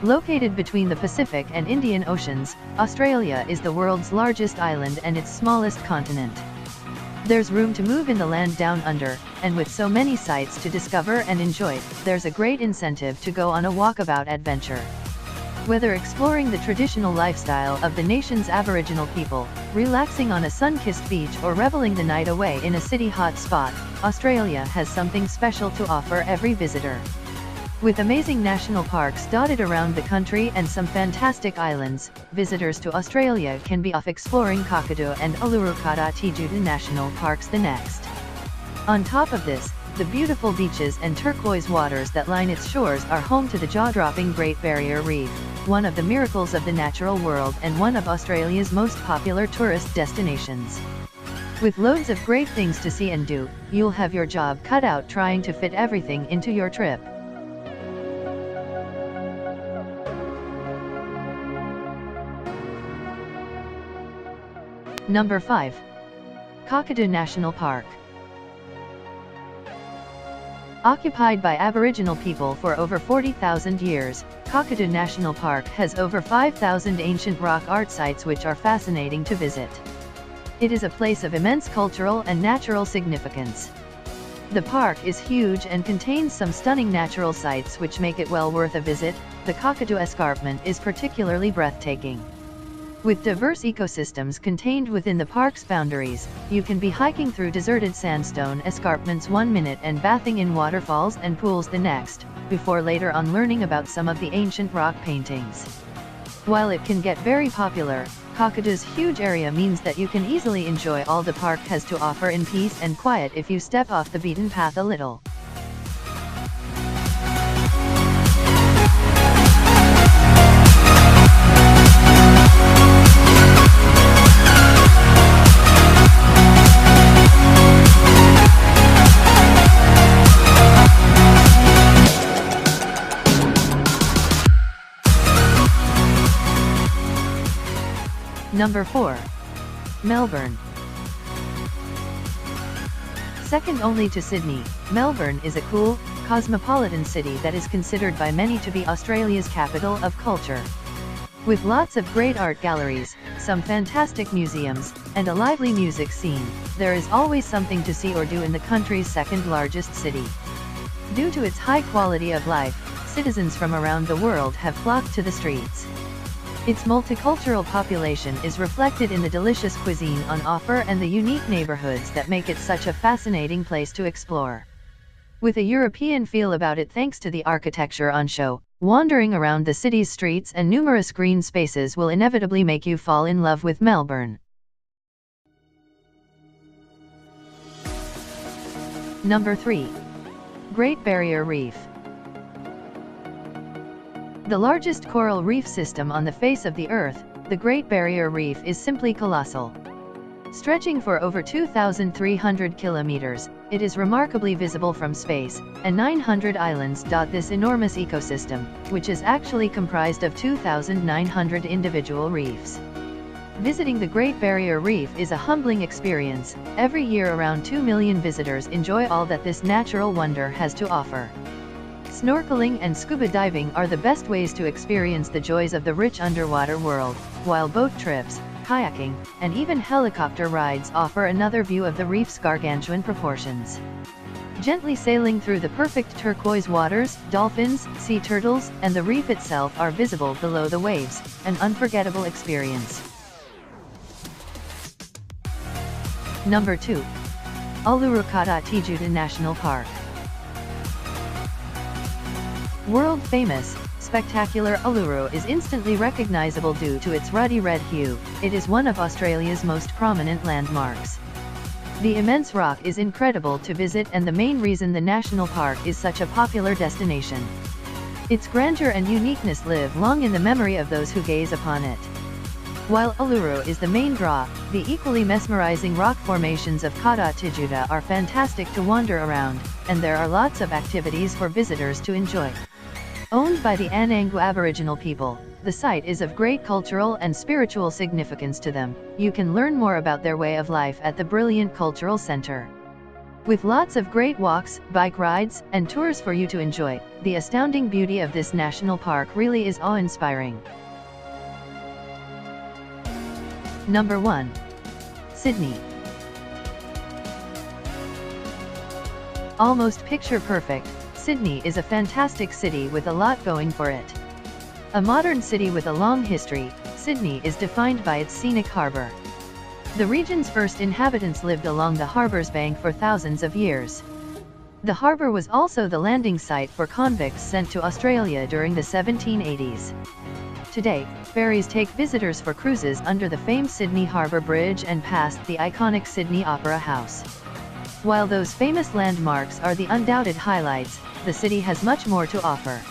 Located between the Pacific and Indian Oceans, Australia is the world's largest island and its smallest continent. There's room to move in the land down under, and with so many sights to discover and enjoy, there's a great incentive to go on a walkabout adventure. Whether exploring the traditional lifestyle of the nation's Aboriginal people, relaxing on a sun-kissed beach or reveling the night away in a city hot spot, Australia has something special to offer every visitor. With amazing national parks dotted around the country and some fantastic islands, visitors to Australia can be off exploring Kakadu and Uluru-Kata Tjuta national parks the next. On top of this, the beautiful beaches and turquoise waters that line its shores are home to the jaw-dropping Great Barrier Reef, one of the miracles of the natural world and one of Australia's most popular tourist destinations. With loads of great things to see and do, you'll have your job cut out trying to fit everything into your trip. Number 5. Kakadu National Park. Occupied by Aboriginal people for over 40,000 years, Kakadu National Park has over 5,000 ancient rock art sites which are fascinating to visit. It is a place of immense cultural and natural significance. The park is huge and contains some stunning natural sights which make it well worth a visit. The Kakadu escarpment is particularly breathtaking. With diverse ecosystems contained within the park's boundaries, you can be hiking through deserted sandstone escarpments one minute and bathing in waterfalls and pools the next, before later on learning about some of the ancient rock paintings. While it can get very popular, Kakadu's huge area means that you can easily enjoy all the park has to offer in peace and quiet if you step off the beaten path a little. Number 4. Melbourne. Second only to Sydney, Melbourne is a cool, cosmopolitan city that is considered by many to be Australia's capital of culture. With lots of great art galleries, some fantastic museums, and a lively music scene, there is always something to see or do in the country's second largest city. Due to its high quality of life, citizens from around the world have flocked to the streets. Its multicultural population is reflected in the delicious cuisine on offer and the unique neighborhoods that make it such a fascinating place to explore. With a European feel about it thanks to the architecture on show, wandering around the city's streets and numerous green spaces will inevitably make you fall in love with Melbourne. Number 3. Great Barrier Reef. The largest coral reef system on the face of the Earth, the Great Barrier Reef is simply colossal. Stretching for over 2,300 kilometers, it is remarkably visible from space, and 900 islands dot this enormous ecosystem, which is actually comprised of 2,900 individual reefs. Visiting the Great Barrier Reef is a humbling experience. Every year around 2 million visitors enjoy all that this natural wonder has to offer. Snorkeling and scuba diving are the best ways to experience the joys of the rich underwater world, while boat trips, kayaking, and even helicopter rides offer another view of the reef's gargantuan proportions. Gently sailing through the perfect turquoise waters, dolphins, sea turtles, and the reef itself are visible below the waves, an unforgettable experience. Number 2. Uluru-Kata Tjuta National Park. World-famous, spectacular Uluru is instantly recognizable due to its ruddy red hue. It is one of Australia's most prominent landmarks. The immense rock is incredible to visit and the main reason the national park is such a popular destination. Its grandeur and uniqueness live long in the memory of those who gaze upon it. While Uluru is the main draw, the equally mesmerizing rock formations of Kata Tjuta are fantastic to wander around, and there are lots of activities for visitors to enjoy. Owned by the Anangu Aboriginal people, the site is of great cultural and spiritual significance to them. You can learn more about their way of life at the brilliant cultural center. With lots of great walks, bike rides, and tours for you to enjoy, the astounding beauty of this national park really is awe-inspiring. Number 1. Sydney. Almost picture-perfect, Sydney is a fantastic city with a lot going for it. A modern city with a long history, Sydney is defined by its scenic harbour. The region's first inhabitants lived along the harbour's bank for thousands of years. The harbour was also the landing site for convicts sent to Australia during the 1780s. Today, ferries take visitors for cruises under the famed Sydney Harbour Bridge and past the iconic Sydney Opera House. While those famous landmarks are the undoubted highlights, the city has much more to offer.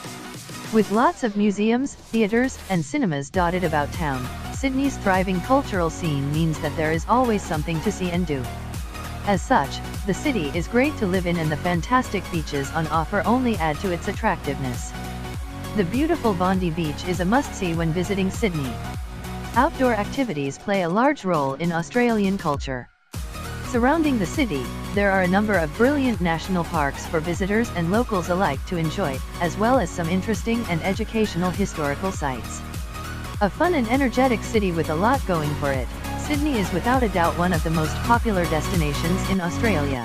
With lots of museums, theatres, and cinemas dotted about town, Sydney's thriving cultural scene means that there is always something to see and do. As such, the city is great to live in and the fantastic beaches on offer only add to its attractiveness. The beautiful Bondi Beach is a must-see when visiting Sydney. Outdoor activities play a large role in Australian culture. Surrounding the city, there are a number of brilliant national parks for visitors and locals alike to enjoy, as well as some interesting and educational historical sites. A fun and energetic city with a lot going for it, Sydney is without a doubt one of the most popular destinations in Australia.